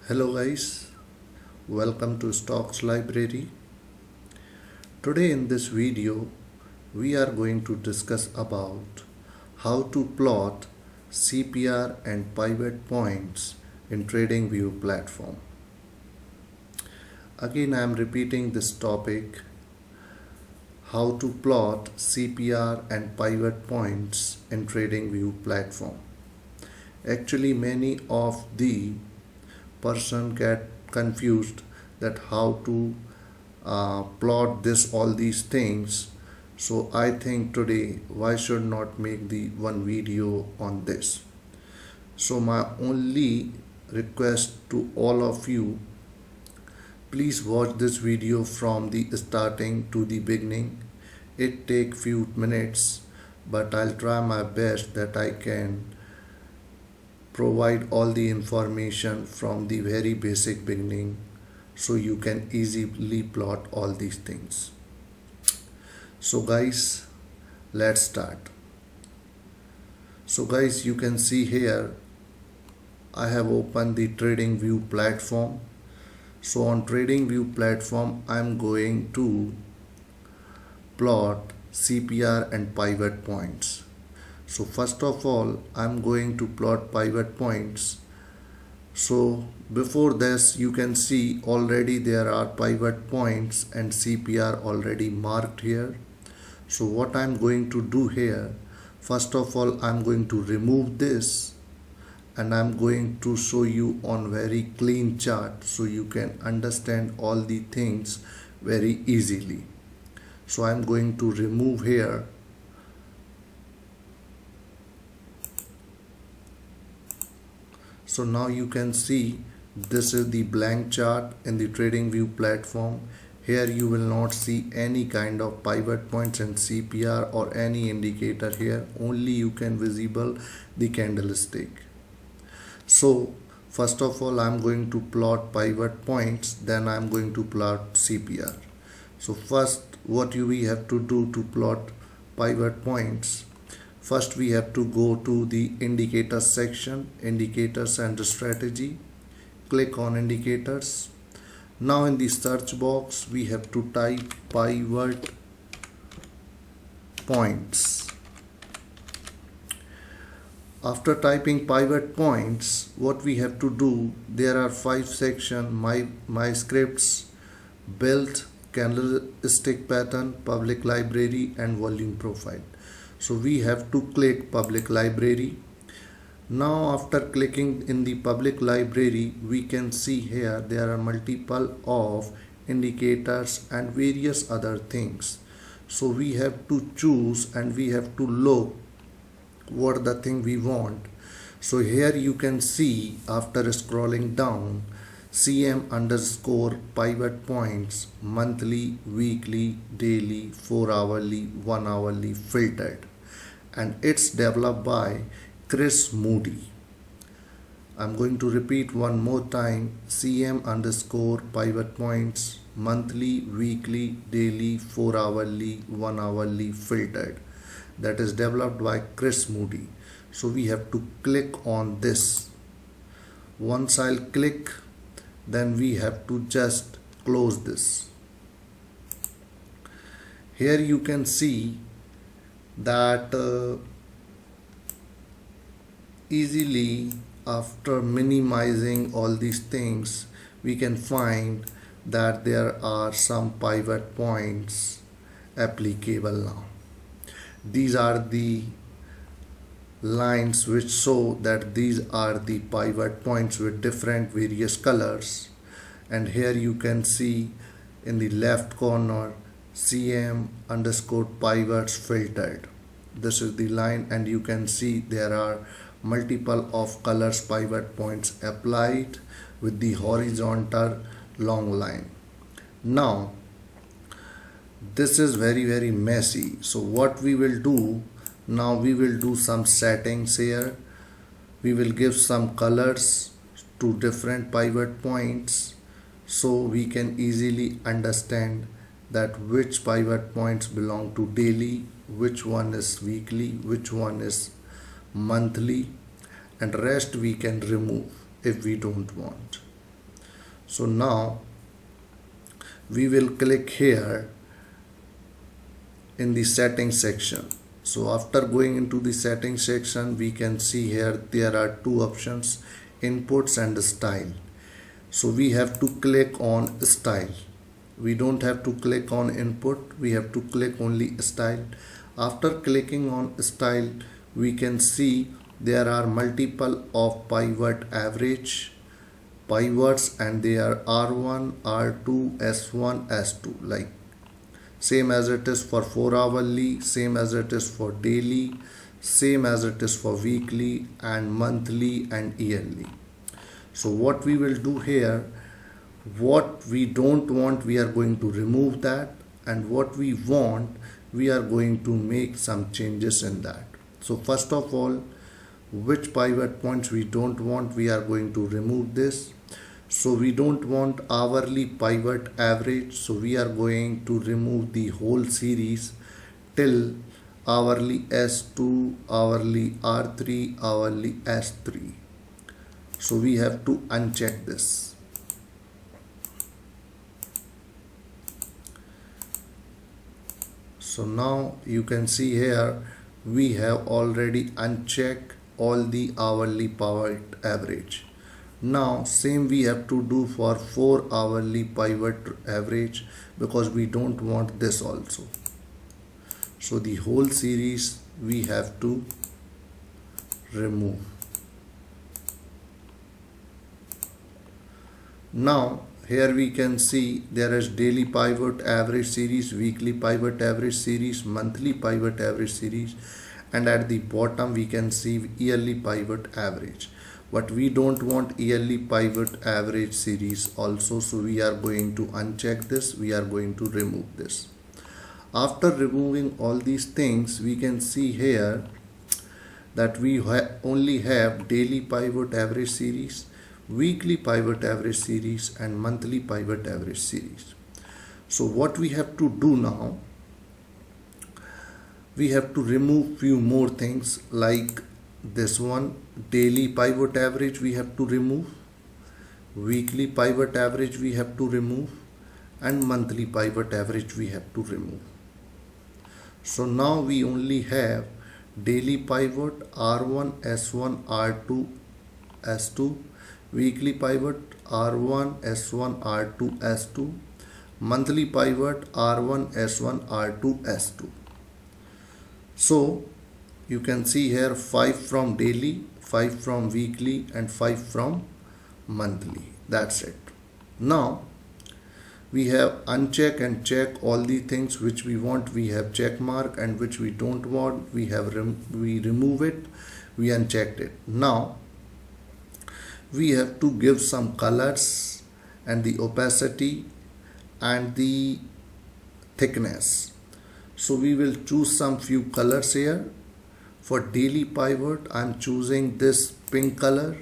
Hello guys, welcome to Stocks Library. Today in this video we are going to discuss about how to plot CPR and pivot points in TradingView platform. Again I am repeating this topic, how to plot CPR and pivot points in TradingView platform. Actually many of the person get confused that how to plot all these things. So I think today why should not make the one video on this. So my only request to all of you, please watch this video from the starting to the beginning. It take few minutes, but I'll try my best that I can provide all the information from the very basic beginning so you can easily plot all these things. So guys, let's start. So guys, you can see here I have opened the TradingView platform. So on TradingView platform I'm going to plot CPR and pivot points. So first of all I'm going to plot pivot points. So before this you can see already there are pivot points and CPR already marked here. So what I'm going to do here, first of all I'm going to remove this and I'm going to show you on very clean chart so you can understand all the things very easily. So I'm going to remove here. So now you can see this is the blank chart in the TradingView platform. Here you will not see any kind of pivot points and CPR or any indicator here. Only you can visible the candlestick. So first of all I'm going to plot pivot points, then I'm going to plot CPR. So first what we have to do to plot pivot points, first we have to go to the indicators section, indicators and strategy. Click on indicators. Now in the search box we have to type pivot points. After typing pivot points, what we have to do, there are 5 sections: my scripts, build, candlestick pattern, public library and volume profile. So we have to click public library. Now after clicking in the public library, we can see here there are multiple of indicators and various other things. So we have to choose and we have to look what the thing we want. So here you can see after scrolling down, CM underscore pivot points, monthly, weekly, daily, 4 hourly, 1 hourly filtered, and it's developed by Chris Moody. I'm going to repeat one more time, CM underscore pivot points, monthly, weekly, daily, 4 hourly, 1 hourly filtered. That is developed by Chris Moody. So we have to click on this. Once I'll click, then we have to just close this. Here you can see that easily after minimizing all these things we can find that there are some pivot points applicable now. These are the lines which show that these are the pivot points with different various colors, and here you can see in the left corner CM underscore pivots filtered. This is the line and you can see there are multiple of colors pivot points applied with the horizontal long line. Now this is very messy. So what we will do now, we will do some settings here. We will give some colors to different pivot points so we can easily understand that which pivot points belong to daily, which one is weekly, which one is monthly, and rest we can remove if we don't want. So now we will click here in the settings section. So after going into the settings section, we can see here there are two options, inputs and style. So we have to click on style. We don't have to click on input, we have to click only style. After clicking on style, we can see there are multiple of pivot average pivots, and they are R1, R2, S1, S2, like same as it is for 4 hourly, same as it is for daily, same as it is for weekly and monthly and yearly. So what we will do here, what we don't want, we are going to remove that, and what we want, we are going to make some changes in that. So first of all, which pivot points we don't want, we are going to remove this. So we don't want hourly pivot average, so we are going to remove the whole series till hourly S2, hourly R3, hourly S3. So we have to uncheck this. So now you can see here we have already unchecked all the hourly pivot average. Now same we have to do for 4 hourly pivot average, because we don't want this also. So the whole series we have to remove. Now here we can see there is daily pivot average series, weekly pivot average series, monthly pivot average series, and at the bottom we can see yearly pivot average. But we don't want yearly pivot average series also, so we are going to uncheck this, we are going to remove this. After removing all these things, we can see here that we only have daily pivot average series, weekly pivot average series and monthly pivot average series. So what we have to do now, we have to remove few more things, like this one, daily pivot average we have to remove, weekly pivot average we have to remove, and monthly pivot average we have to remove. So now we only have daily pivot R1, S1, R2, S2, weekly pivot R1, S1, R2, S2, monthly pivot R1, S1, R2, S2. So you can see here 5 from daily, 5 from weekly and 5 from monthly. That's it. Now we have uncheck and check all the things which we want, we have check mark, and which we don't want, we have we remove it, we unchecked it. Now we have to give some colors and the opacity and the thickness. So we will choose some few colors here. For daily pivot, I am choosing this pink color,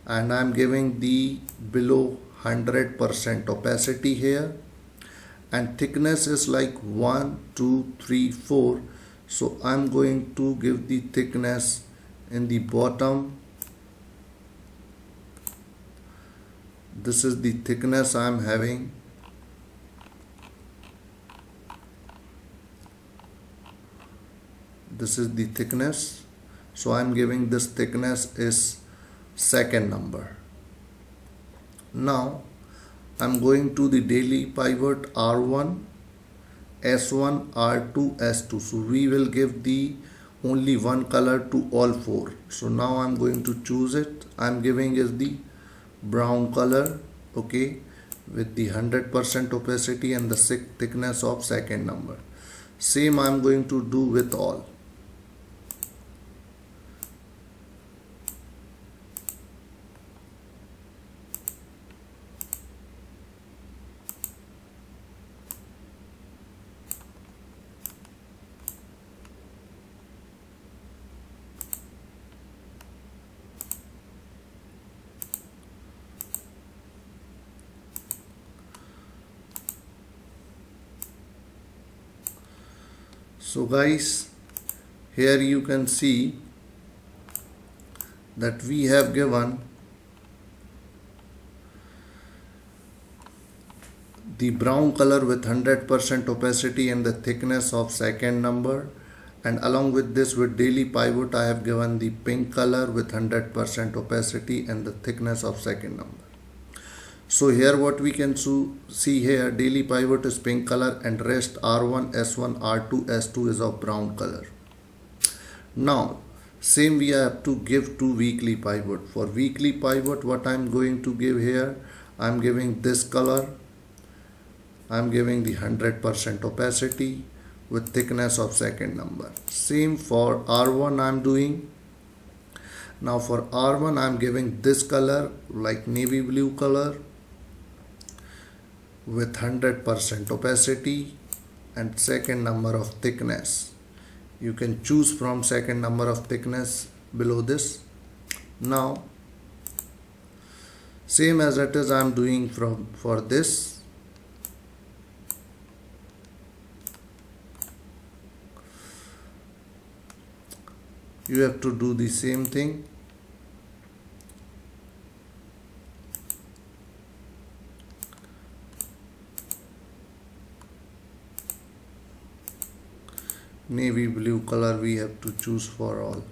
and I am giving the below 100% opacity here, and thickness is like 1, 2, 3, 4. So I am going to give the thickness in the bottom. This is the thickness I am having. This is the thickness. So I am giving this thickness is second number. Now I am going to the daily pivot R1, S1, R2, S2. So we will give the only one color to all four. So now I am going to choose it. I am giving is the brown color, okay, with the 100% opacity and the thickness of second number. Same I am going to do with all. So guys, here you can see that we have given the brown color with 100% opacity and the thickness of second number, and along with this, with daily pivot, I have given the pink color with 100% opacity and the thickness of second number. So here what we can see here, daily pivot is pink color and rest R1, S1, R2, S2 is of brown color. Now same we have to give to weekly pivot. For weekly pivot, what I am going to give here, I am giving this color, I am giving the 100% opacity with thickness of second number. Same for R1 I am doing. Now for R1 I am giving this color, like navy blue color with 100% opacity and second number of thickness. You can choose from second number of thickness below this. Now same as it is I am doing for this. You have to do the same thing. Navy blue color we have to choose for all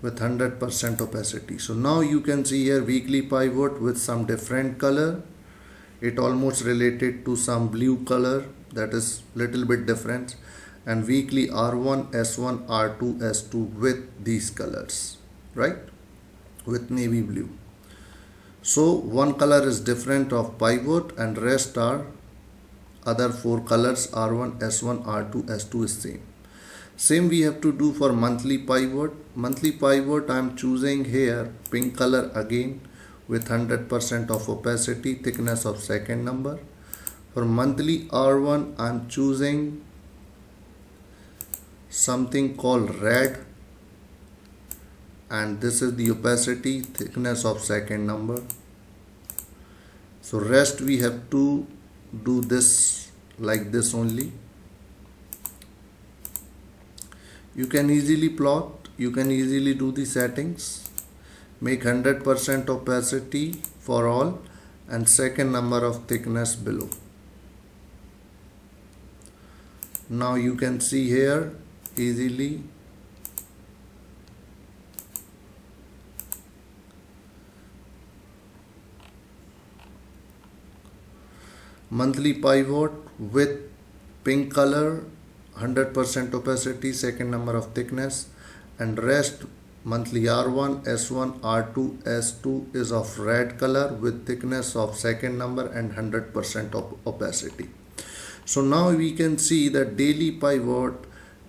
with 100% opacity. So now you can see here weekly pivot with some different color. It almost related to some blue color, that is little bit different, and weekly R1, S1, R2, S2 with these colors, right, with navy blue. So one color is different of pivot and rest are other four colors, R1, S1, R2, S2 is same. Same we have to do for monthly pivot. Monthly pivot I am choosing here pink color again with 100% of opacity, thickness of second number. For monthly R1 I am choosing something called red, and this is the opacity, thickness of second number. So rest we have to do this like this only. You can easily plot, you can easily do the settings, make 100% opacity for all and second number of thickness below. Now you can see here easily monthly pivot with pink color, 100% opacity, second number of thickness, and rest monthly R1, S1, R2, S2 is of red color with thickness of second number and 100% of opacity. So now we can see that daily pivot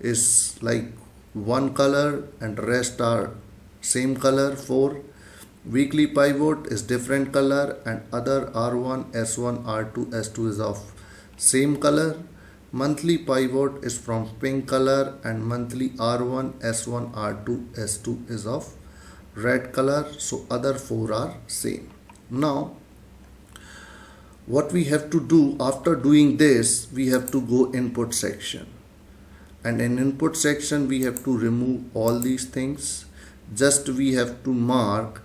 is like one color and rest are same color 4. Weekly pivot is different color and other R1, S1, R2, S2 is of same color. Monthly pivot is from pink color and monthly R1, S1, R2, S2 is of red color. So other 4 are same. Now what we have to do after doing this, we have to go input section, and in input section we have to remove all these things. Just we have to mark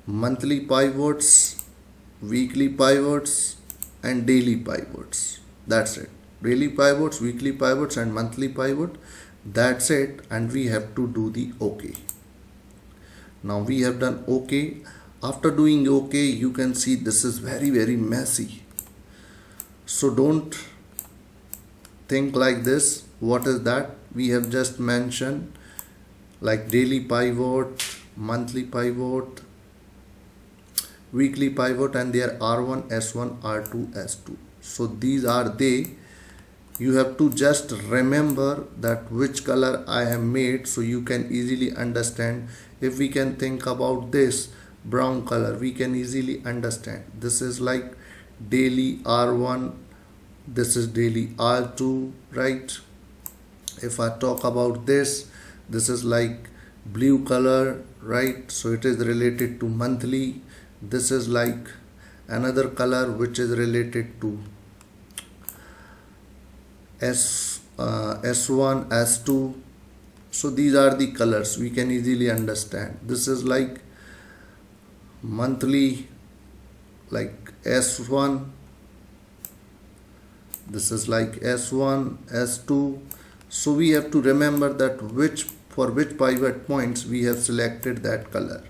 monthly pivots, weekly pivots and daily pivots. That's it. Daily pivots, weekly pivots and monthly pivot. That's it, and we have to do the OK. Now we have done OK. After doing OK, you can see this is very messy. So don't think like this. What is that? We have just mentioned like daily pivot, monthly pivot, weekly pivot, and there R1, S1, R2, S2. So these are they. You have to just remember that which color I have made, so you can easily understand. If we can think about this brown color, we can easily understand. This is like daily R1, this is daily R2, right? If I talk about this is like blue color, right? So it is related to monthly. This is like another color which is related to S1, S2. So these are the colors we can easily understand. This is like monthly like S1, this is like S1, S2. So we have to remember that for which pivot points we have selected that color.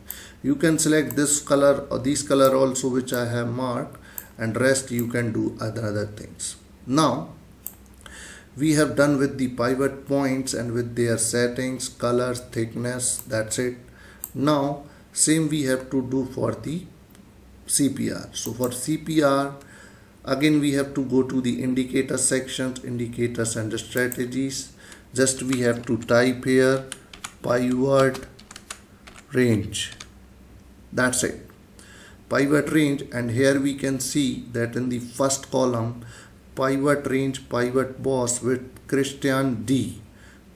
You can select this color or this color also which I have marked, and rest you can do other things. Now we have done with the pivot points and with their settings, colors, thickness, that's it. Now same we have to do for the CPR. So for CPR, again we have to go to the indicator sections, indicators and strategies. Just we have to type here pivot range, that's it, pivot range. And here we can see that in the first column, pivot range pivot boss with Christian D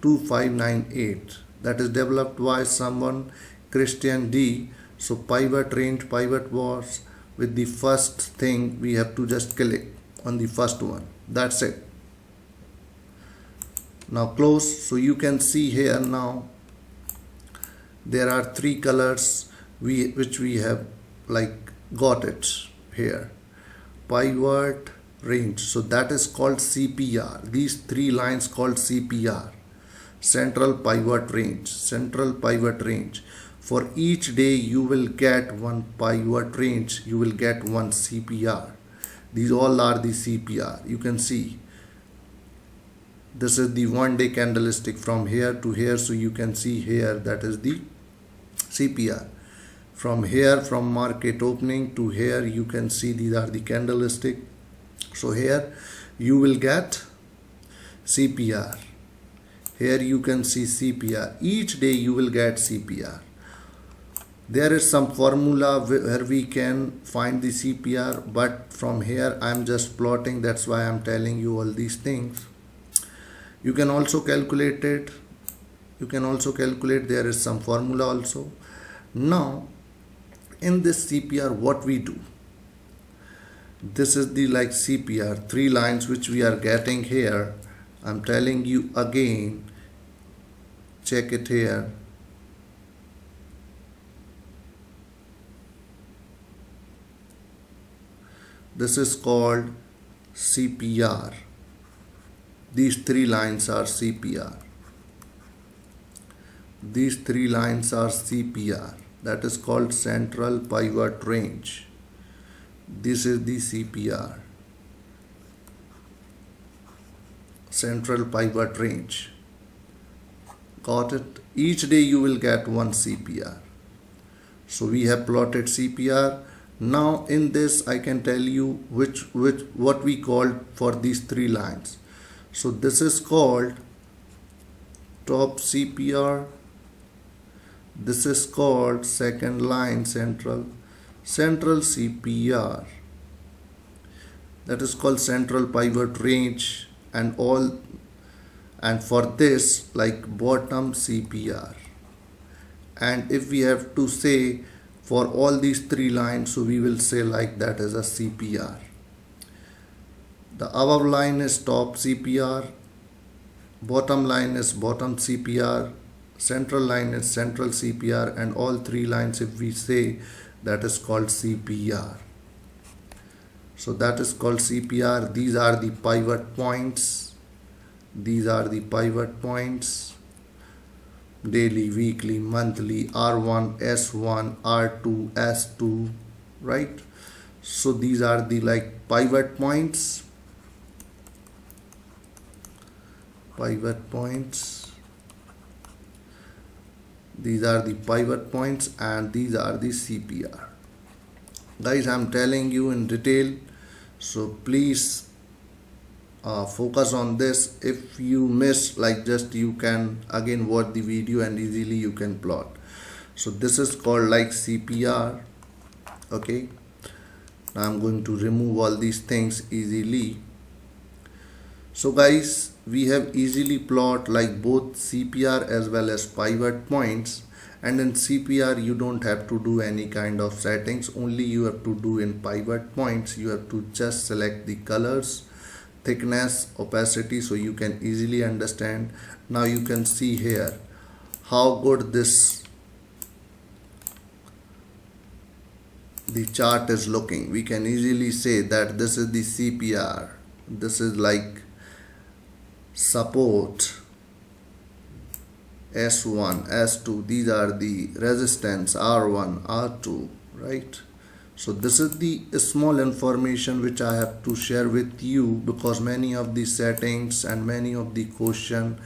2598, that is developed by someone Christian D. So pivot range pivot boss, with the first thing we have to just click on the first one, that's it. Now close. So you can see here now there are three colors which we have like got it here. Pivot range, so that is called CPR. These three lines called CPR, central pivot range, central pivot range. For each day you will get one pivot range, you will get one CPR. These all are the CPR. You can see this is the 1 day candlestick from here to here. So you can see here that is the CPR. From here, from market opening to here, you can see these are the candlestick. So here you will get CPR. Here you can see CPR. Each day you will get CPR. There is some formula where we can find the CPR, but from here I am just plotting, that's why I am telling you all these things. You can also calculate it. You can also calculate, there is some formula also. Now in this CPR, what we do, this is the like CPR, three lines which we are getting here. I'm telling you again, check it here. This is called CPR. These three lines are CPR. These three lines are CPR. That is called central pivot range. This is the CPR, central pivot range. Got it? Each day you will get one CPR. So we have plotted CPR. Now in this I can tell you what we called for these three lines. So this is called top CPR. This is called second line central CPR. That is called central pivot range, and all, and for this like bottom CPR. And if we have to say for all these three lines, so we will say like that is a CPR. The above line is top CPR, bottom line is bottom CPR, central line is central CPR, and all three lines if we say, that is called CPR. So that is called CPR. These are the pivot points. These are the pivot points. Daily, weekly, monthly, R1, S1, R2, S2, right? So these are the like pivot points. Pivot points. These are the pivot points, and these are the CPR. Guys, I'm telling you in detail, so please focus on this. If you miss, like, just you can again watch the video and easily you can plot. So this is called like CPR. Okay, now I'm going to remove all these things easily. So guys, we have easily plot like both CPR as well as pivot points. And in CPR you don't have to do any kind of settings, only you have to do in pivot points. You have to just select the colors, thickness, opacity, so you can easily understand. Now you can see here how good this the chart is looking, we can easily say that this is the CPR, this is like support S1, S2, these are the resistance R1, R2, right? So this is the small information which I have to share with you, because many of the settings and many of the question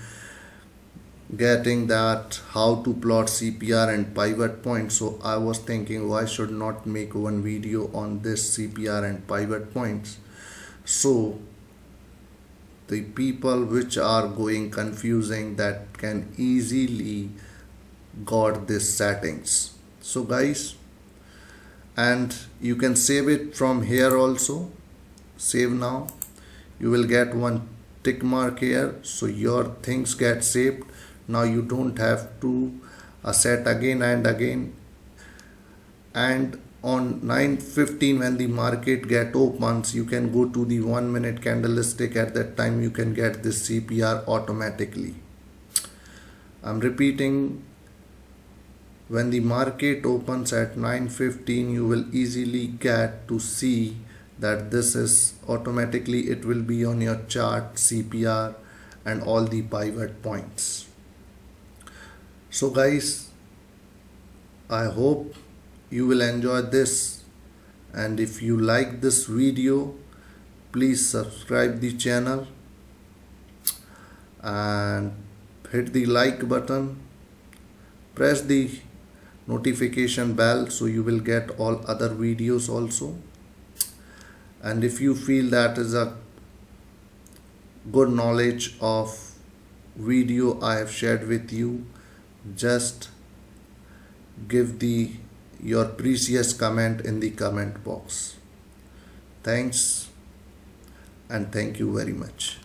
getting that how to plot CPR and pivot point. So I was thinking, why should not make one video on this CPR and pivot points, so the people which are going confusing that can easily got these settings. So guys, and you can save it from here also. Save now, you will get one tick mark here, so your things get saved. Now you don't have to set again and again. And on 9:15 when the market get opens, you can go to the 1 minute candlestick. At that time you can get this CPR automatically. I'm repeating, when the market opens at 9:15, you will easily get to see that this is automatically, it will be on your chart, CPR and all the pivot points. So guys, I hope you will enjoy this, and if you like this video, please subscribe the channel and hit the like button, press the notification bell so you will get all other videos also. And if you feel that is a good knowledge of video I have shared with you, just give your precious comment in the comment box. Thanks and thank you very much.